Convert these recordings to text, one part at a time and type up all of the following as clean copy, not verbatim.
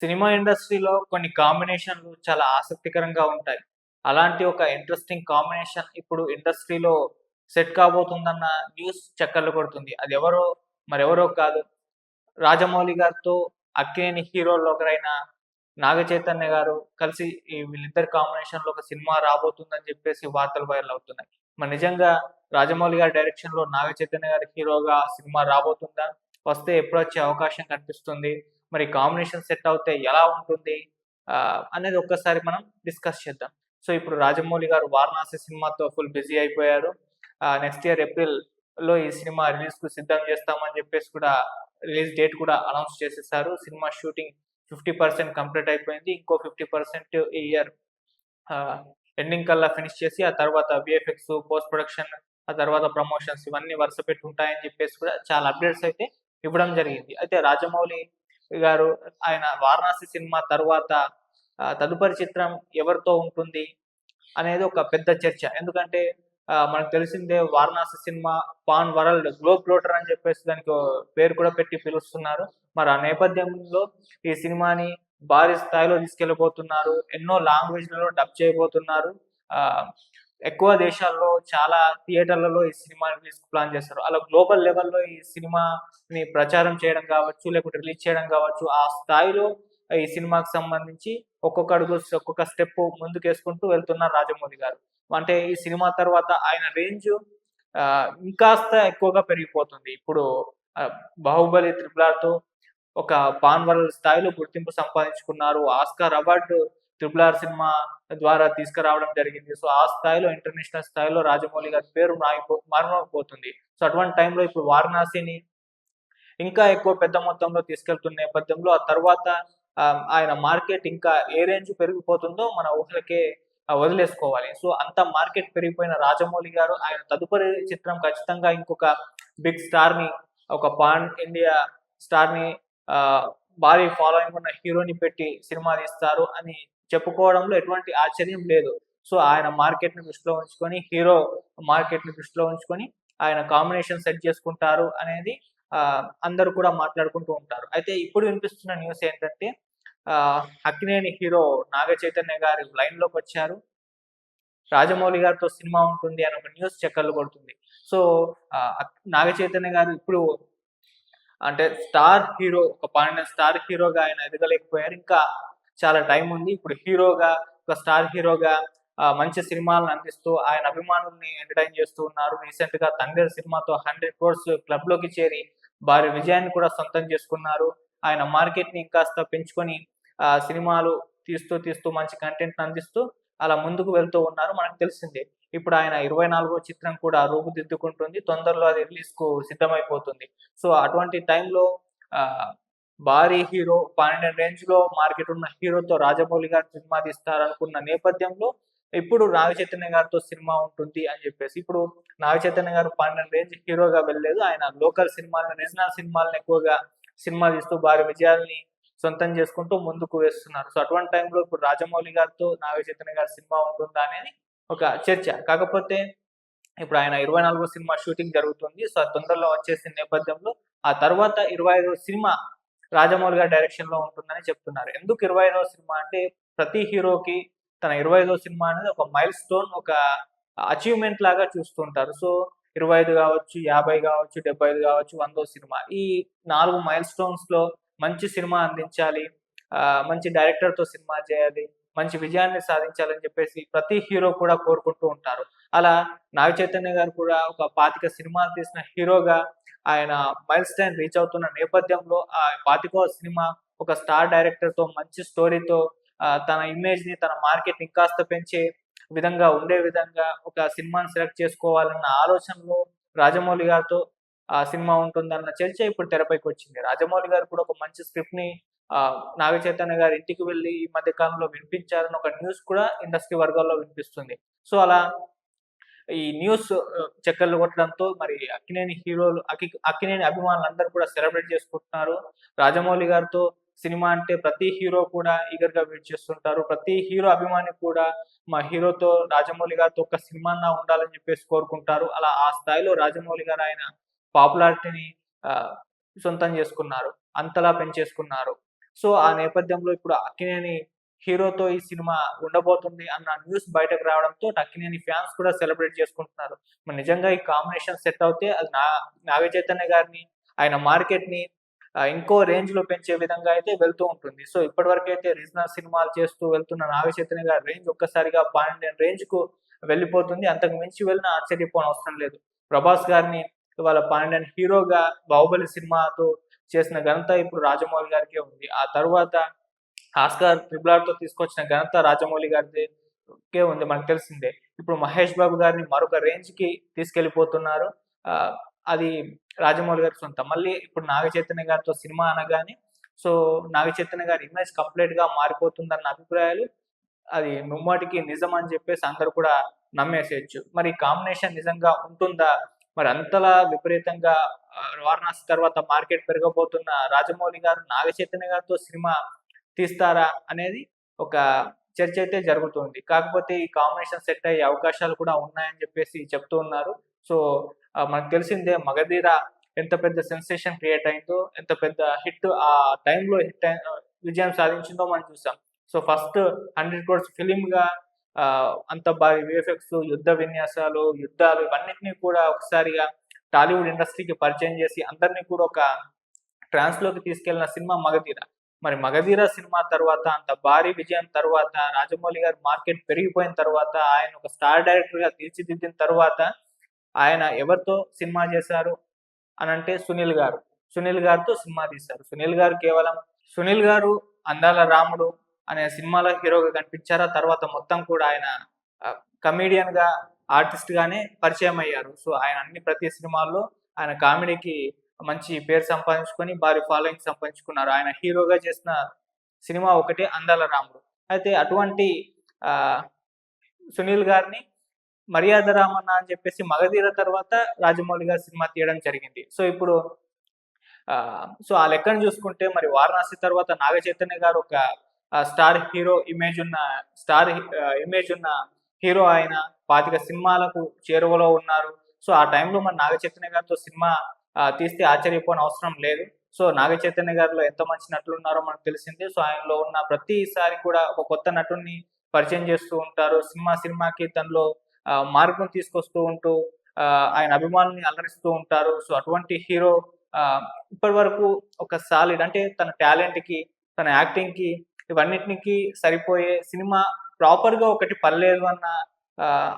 Cinema ఇండస్ట్రీలో కొన్ని కాంబినేషన్‌లు చాలా ఆసక్తికరంగా ఉంటాయి. అలాంటి ఒక ఇంట్రెస్టింగ్ కాంబినేషన్ ఇప్పుడు ఇండస్ట్రీలో సెట్ కాబోతుందన్న న్యూస్ చక్కర్లు కొడుతుంది. అదెవరో మరెవరో కాదు. రాజమౌళి గారితో అక్కినేని హీరోల్లో ఒకరైన నాగ చైతన్య గారు కలిసి ఈ వీళ్ళిద్దరి కాంబినేషన్‌లో ఒక సినిమా రాబోతుందని చెప్పేసి వార్తలు వైరల్ అవుతున్నాయి. మరి నిజంగా రాజమౌళి గారి డైరెక్షన్‌లో నాగ చైతన్య గారి హీరోగా సినిమా రాబోతుందా? వస్తే ఎప్పుడొచ్చే అవకాశం కనిపిస్తుంది? మరి కాంబినేషన్ సెట్ అవుతే ఎలా ఉంటుంది? అనేది ఒక్కసారి మనం డిస్కస్ చేద్దాం. సో, ఇప్పుడు రాజమౌళి గారు 'వారణాసి' సినిమాతో ఫుల్ బిజీ అయిపోయారు. నెక్స్ట్ ఇయర్ ఏప్రిల్‌లో ఈ సినిమా రిలీజ్‌కు సిద్ధం చేస్తామని చెప్పేసి కూడా రిలీజ్ డేట్ కూడా అనౌన్స్ చేసేసారు. సినిమా షూటింగ్ 50% కంప్లీట్ అయిపోయింది. ఇంకో 50% ఈ ఇయర్ ఆహ్, ఎండింగ్ కల్లా ఫినిష్ చేసి, ఆ తర్వాత వీఎఫ్ఎక్స్, పోస్ట్ ప్రొడక్షన్, ఆ తర్వాత ప్రమోషన్స్ ఇవన్నీ వరుస పెట్టి ఉంటాయని చెప్పేసి కూడా చాలా అప్‌డేట్స్ అయితే ఇవ్వడం జరిగింది. అయితే రాజమౌళి గారు ఆయన 'వారణాసి' సినిమా తర్వాత తదుపరి చిత్రం ఎవరితో ఉంటుంది అనేది ఒక పెద్ద చర్చ. ఎందుకంటే మనకు తెలిసిందే 'Varanasi' cinema pan world globe trotter అని చెప్పేసి దానికి పేరు కూడా పెట్టి పిలుస్తున్నారు. మరి ఆ నేపథ్యంలో ఈ సినిమాని భారీ స్థాయిలో తీసుకెళ్ళబోతున్నారు. ఎన్నో లాంగ్వేజ్‌లలో డబ్ చేయబోతున్నారు. ఆహ్, ఎక్కువ దేశాల్లో చాలా థియేటర్లలో ఈ సినిమా రిలీజ్‌కి ప్లాన్ చేస్తారు. అలా గ్లోబల్ లెవెల్‌లో ఈ సినిమాని ప్రచారం చేయడం కావచ్చు, లేకపోతే రిలీజ్ చేయడం కావచ్చు, ఆ స్థాయిలో ఈ సినిమాకి సంబంధించి ఒక్కొక్క అడుగు ఒక్కొక్క స్టెప్ ముందుకేసుకుంటూ వెళ్తున్నారు రాజమౌళి గారు. అంటే ఈ సినిమా తర్వాత ఆయన రేంజ్ ఇంకాస్త ఎక్కువగా పెరిగిపోతుంది. ఇప్పుడు ఆహ్, 'బాహుబలి', 'ట్రిపుల్ ఆర్'తో ఒక పాన్ వరల్డ్ స్థాయిలో గుర్తింపు సంపాదించుకున్నారు. Oscar award 'triple R' cinema ద్వారా తీసుకురావడం జరిగింది. సో, ఆ స్థాయిలో ఇంటర్నేషనల్ స్థాయిలో రాజమౌళి గారి పేరు మారుమోగిపోతుంది. సో, అటువంటి టైంలో ఇప్పుడు 'వారణాసిని' ఇంకా ఎక్కువ పెద్ద మొత్తంలో తీసుకెళ్తున్న నేపథ్యంలో ఆ తర్వాత ఆయన మార్కెట్ ఇంకా ఏ రేంజ్ పెరిగిపోతుందో మన ఊహలకే వదిలేసుకోవాలి. సో, అంత మార్కెట్ పెరిగిపోయిన రాజమౌళి గారు ఆయన తదుపరి చిత్రం ఖచ్చితంగా ఇంకొక బిగ్ స్టార్‌ని, ఒక పాన్ ఇండియా స్టార్‌ని ఆహ్, భారీ ఫాలోయింగ్ ఉన్న హీరోని పెట్టి సినిమా తీస్తారు అని చెప్పుకోవడంలో ఎటువంటి ఆశ్చర్యం లేదు. సో, ఆయన మార్కెట్‌ని దృష్టిలో ఉంచుకొని, హీరో మార్కెట్‌ని దృష్టిలో ఉంచుకొని ఆయన కాంబినేషన్ సెట్ చేసుకుంటారు అనేది అందరూ కూడా మాట్లాడుకుంటూ ఉంటారు. అయితే ఇప్పుడు వినిపిస్తున్న న్యూస్ ఏంటంటే అక్కినేని హీరో నాగ చైతన్య గారు లైన్‌లోకొచ్చారు. రాజమౌళి గారితో సినిమా ఉంటుంది అని ఒక న్యూస్ చక్కర్లు కొడుతుంది. సో, నాగ చైతన్య గారు ఇప్పుడు అంటే స్టార్ హీరో, ఒక పాన్ స్టార్ హీరోగా ఆయన ఎదగలేకపోయారు. ఇంకా చాలా టైం ఉంది. ఇప్పుడు హీరోగా, ఒక స్టార్ హీరోగా మంచి సినిమాలను అందిస్తూ ఆయన అభిమానుల్ని ఎంటర్‌టైన్ చేస్తూ ఉన్నారు. రీసెంట్‌గా 'తండేల్' సినిమాతో 100 క్రోర్స్ క్లబ్‌లోకి చేరి భారీ విజయాన్ని కూడా సొంతం చేసుకున్నారు. ఆయన మార్కెట్‌ని ఇంకాస్త పెంచుకొని సినిమాలు తీస్తూ మంచి కంటెంట్‌ని అందిస్తూ అలా ముందుకు వెళ్తూ ఉన్నారు. మనకు తెలిసిందే. ఇప్పుడు ఆయన 24వ చిత్రం కూడా రూపుదిద్దుకుంటుంది. తొందరలో అది రిలీజ్‌కు సిద్ధమైపోతుంది. సో, అటువంటి టైంలో ఆహ్, భారీ హీరో పాన్ ఇండియన్ రేంజ్‌లో మార్కెట్ ఉన్న హీరోతో రాజమౌళి గారు సినిమా తీస్తారనుకున్న నేపథ్యంలో, ఇప్పుడు నాగ చైతన్య గారితో సినిమా ఉంటుంది అని జెప్పేసి. ఇప్పుడు నాగ చైతన్య గారు పాన్ ఇండియన్ రేంజ్ హీరోగా వెళ్ళలేదు. ఆయన లోకల్ సినిమాలను, రీజనల్ సినిమాలను ఎక్కువగా సినిమా తీస్తూ భారీ విజయాల్ని సొంతం చేసుకుంటూ ముందుకు వేస్తున్నారు. సో, అటువంటి టైంలో ఇప్పుడు రాజమౌళి గారితో నాగ చైతన్య గారి సినిమా ఉంటుందా అనేది ఒక చర్చ. కాకపోతే ఇప్పుడు ఆయన 24వ సినిమా షూటింగ్ జరుగుతుంది. సో, అది తొందరలో వచ్చేసిన నేపథ్యంలో, ఆ తర్వాత 25వ సినిమా రాజమౌళి గారి డైరెక్షన్‌లో ఉంటుందని చెప్తున్నారు. ఎందుకు 25వ సినిమా అంటే, ప్రతి హీరోకి తన 25వ సినిమా అనేది ఒక మైల్ స్టోన్, ఒక అచీవ్‌మెంట్ లాగా చూస్తుంటారు. సో, 25 గావచ్చు, 50 గావచ్చు, 75 గావచ్చు, 100వ సినిమా. ఈ 4 మైల్ స్టోన్స్‌లో మంచి సినిమా అందించాలి. మంచి డైరెక్టర్‌తో సినిమా చేయాలి. మంచి విజయాన్ని సాధించాలని చెప్పేసి ప్రతి హీరో కూడా కోరుకుంటూ ఉంటారు. అలా నాగ చైతన్య గారు కూడా ఒక 25 సినిమాలు తీసిన హీరోగా ఆయన మైల్ స్టోన్ రీచ్ అవుతున్న నేపథ్యంలో ఆ 25వ సినిమా ఒక స్టార్ డైరెక్టర్‌తో మంచి స్టోరీతో తన ఇమేజ్‌ని, తన మార్కెట్‌ని ఇంకాస్త పెంచే విధంగా ఉండే విధంగా ఒక సినిమాని సెలెక్ట్ చేసుకోవాలన్న ఆలోచనలో రాజమౌళి గారితో ఆ సినిమా ఉంటుందన్న చర్చ ఇప్పుడు తెరపైకొచ్చింది. రాజమౌళి గారు కూడా ఒక మంచి స్క్రిప్ట్‌ని నాగ చైతన్య గారి ఇంటికి వెళ్లి ఈ మధ్య కాలంలో వినిపించారని ఒక న్యూస్ కూడా ఇండస్ట్రీ వర్గాల్లో వినిపిస్తుంది. సో, అలా ఈ న్యూస్ చక్కర్లు కొట్టడంతో మరి అక్కినేని అభిమానులందరూ కూడా సెలబ్రేట్ చేసుకుంటున్నారు. రాజమౌళి గారితో సినిమా అంటే ప్రతి హీరో కూడా ఈగర్‌గా వెయిట్ చేస్తుంటారు. ప్రతి హీరో అభిమాని కూడా మా హీరోతో రాజమౌళి గారితో ఒక్క సినిమా అన్నా ఉండాలని చెప్పేసి కోరుకుంటారు. అలా ఆ స్థాయిలో రాజమౌళి గారు ఆయన పాపులారిటీని ఆహ్, సొంతం చేసుకున్నారు. అంతలా పెంచేసుకున్నారు. సో ఆ నేపథ్యంలో ఇప్పుడు అక్కినేని హీరోతో ఈ సినిమా ఉండబోతుంది అన్న న్యూస్ బయటకు రావడంతో అక్కినేని ఫ్యాన్స్ కూడా సెలబ్రేట్ చేసుకుంటున్నారు. మరి నిజంగా ఈ కాంబినేషన్ సెట్ అవుతే అది నాగ చైతన్య గారిని, ఆయన మార్కెట్‌ని ఇంకో రేంజ్‌లో పెంచే విధంగా అయితే వెళ్తూ ఉంటుంది. సో ఇప్పటివరకైతే రీజనల్ సినిమాలు చేస్తూ వెళ్తున్న నాగ చైతన్య గారి రేంజ్ ఒక్కసారిగా పాన్ ఇండియన్ రేంజ్‌కు వెళ్ళిపోతుంది. అంతకు మించి వెళ్ళినా ఆశ్చర్యపోనవసరం లేదు. ప్రభాస్ గారిని ఇవాళ పాన్ ఇండియన్ హీరోగా 'బాహుబలి' సినిమాతో చేసిన ఘనత ఇప్పుడు రాజమౌళి గారికే ఉంది. ఆ తరువాత ఆస్కార్ ట్రిపుల్ ఆర్‌తో తీసుకొచ్చిన ఘనత రాజమౌళి గారిదే ఉంది. మనకు తెలిసిందే. ఇప్పుడు మహేష్ బాబు గారిని మరొక రేంజ్‌కి తీసుకెళ్ళిపోతున్నారు. అది రాజమౌళి గారి సొంతం. మళ్ళీ ఇప్పుడు నాగ చైతన్య గారితో సినిమా అనగానే సో, నాగ చైతన్య గారి ఇమేజ్ కంప్లీట్‌గా మారిపోతుందన్న అభిప్రాయాలు అది ముమ్మాటికి నిజం అని చెప్పేసి అందరూ కూడా నమ్మేసేయొచ్చు. మరి ఈ కాంబినేషన్ నిజంగా ఉంటుందా? మరి అంతలా విపరీతంగా 'వారణాసి' తర్వాత మార్కెట్ పెరగబోతున్న రాజమౌళి గారు నాగ చైతన్య గారితో సినిమా తీస్తారా? అనేది ఒక చర్చ అయితే జరుగుతుంది. కాకపోతే ఈ కాంబినేషన్ సెట్ అయ్యే అవకాశాలు కూడా ఉన్నాయని చెప్పేసి చెప్తూ ఉన్నారు. సో, మనకు తెలిసిందే 'మగధీర' ఎంత పెద్ద సెన్సేషన్ క్రియేట్ అయిందో, ఎంత పెద్ద హిట్ ఆ టైంలో విజయం సాధించిందో మనం చూసాం. సో, ఫస్ట్ 100 క్రోర్స్ ఫిల్మ్‌గా అంత భారీ వీఎఫ్ఎక్స్, యుద్ధ విన్యాసాలు, యుద్ధాలు ఇవన్నిటిని కూడా ఒకసారిగా టాలీవుడ్ ఇండస్ట్రీకి పరిచయం చేసి అందరిని కూడా ఒక ట్రాన్స్‌లోకి తీసుకెళ్ళిన సినిమా 'మగధీర'. మరి 'మగధీర' సినిమా తర్వాత అంత భారీ విజయం తర్వాత రాజమౌళి గారి మార్కెట్ పెరిగిపోయిన తర్వాత ఆయన ఒక స్టార్ డైరెక్టర్‌గా తీర్చిదిద్దిన తర్వాత ఆయన ఎవరితో సినిమా చేశారు అనంటే సునీల్ గారు. సునీల్ గారితో సినిమా తీశారు. సునీల్ గారు 'అందాల రాముడు' అనే సినిమాలో హీరోగా కనిపించారు. ఆ తర్వాత మొత్తం కూడా ఆయన కమెడియన్‌గా, ఆర్టిస్ట్‌గానే పరిచయం అయ్యారు. సో, ఆయన ప్రతి సినిమాల్లో ఆయన కామెడీకి మంచి పేరు సంపాదించుకొని భారీ ఫాలోయింగ్ సంపాదించుకున్నారు. ఆయన హీరోగా చేసిన సినిమా ఒకటే 'అందాల రాముడు'. అయితే అటువంటి ఆహ్, సునీల్ గారిని 'మర్యాద రామన్న' అని చెప్పేసి 'మగధీర' తర్వాత రాజమౌళి గారు సినిమా తీయడం జరిగింది. సో, ఇప్పుడు ఆ లెక్కను చూసుకుంటే మరి 'వారణాసి' తర్వాత నాగ చైతన్య గారు ఒక స్టార్ హీరో ఇమేజ్ ఉన్న హీరో ఆయన. 25 సినిమాలకు చేరువలో ఉన్నారు. సో, ఆ టైంలో మరి నాగ చైతన్య గారితో సినిమా తీస్తే ఆశ్చర్యపోనవసరం లేదు. సో, నాగ చైతన్య గారిలో ఎంత మంచి నటులున్నారో మనకు తెలిసిందే. సో, ఆయనలో ఉన్న ప్రతిసారి కూడా ఒక కొత్త నటుడిని పరిచయం చేస్తూ ఉంటారు. సినిమాకి తనలో మార్పును తీసుకొస్తూ ఉంటూ ఆయన అభిమానుల్ని అలరిస్తూ ఉంటారు. సో, అటువంటి హీరో ఇప్పటివరకు ఒక సాలిడ్ అంటే తన టాలెంట్‌కి, తన యాక్టింగ్‌కి ఇవన్నిటికి సరిపోయే సినిమా ప్రాపర్‌గా ఒకటి పడలేదు అన్న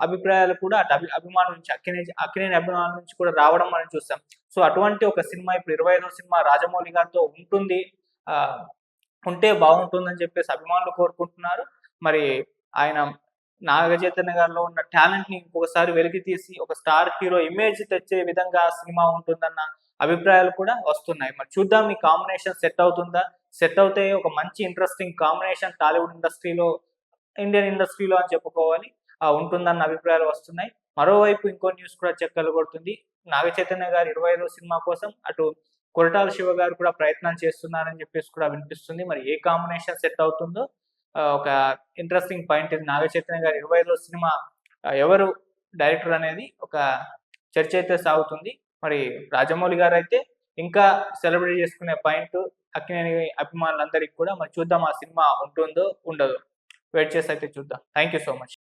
అభిప్రాయాలు కూడా అభిమానుల నుంచి అక్కినేని అభిమానుల నుంచి కూడా రావడం మనం చూసాం. సో, అటువంటి ఒక సినిమా ఇప్పుడు 25వ సినిమా రాజమౌళి గారితో ఉంటుంది. ఆహ్, ఉంటే బాగుంటుందని చెప్పేసి అభిమానులు కోరుకుంటున్నారు. మరి ఆయన నాగ చైతన్య గారిలో ఉన్న టాలెంట్‌ని ఇంకొకసారి వెలికి తీసి ఒక స్టార్ హీరో ఇమేజ్ తెచ్చే విధంగా సినిమా ఉంటుందన్న అభిప్రాయాలు కూడా వస్తున్నాయి. మరి చూద్దాం ఈ కాంబినేషన్ సెట్ అవుతుందా? సెట్ అవుతే ఒక మంచి ఇంట్రెస్టింగ్ కాంబినేషన్ టాలీవుడ్ ఇండస్ట్రీలో, ఇండియన్ ఇండస్ట్రీలో అని చెప్పుకోవాలి. ఉంటుందన్న అభిప్రాయాలు వస్తున్నాయి. మరోవైపు ఇంకో న్యూస్ కూడా చక్కర్లు కొడుతుంది. నాగ చైతన్య గారి 25వ సినిమా కోసం అటు కొరటాల శివ గారు కూడా ప్రయత్నాలు చేస్తున్నారని చెప్పేసి కూడా వినిపిస్తుంది. మరి ఏ కాంబినేషన్ సెట్ అవుతుందో ఒక ఇంట్రెస్టింగ్ పాయింట్ ఇది. నాగ చైతన్య గారి 25వ సినిమా ఎవరు డైరెక్టర్ అనేది ఒక చర్చ అయితే సాగుతుంది. మరి రాజమౌళి గారైతే ఇంకా సెలబ్రేట్ చేసుకునే పాయింట్ అక్కినేని అభిమానులందరికి కూడా మరి చూద్దాం ఆ సినిమా ఉంటుందో, ఉండదో. వెయిట్ చేసి అయితే చూద్దాం. Thank you so much.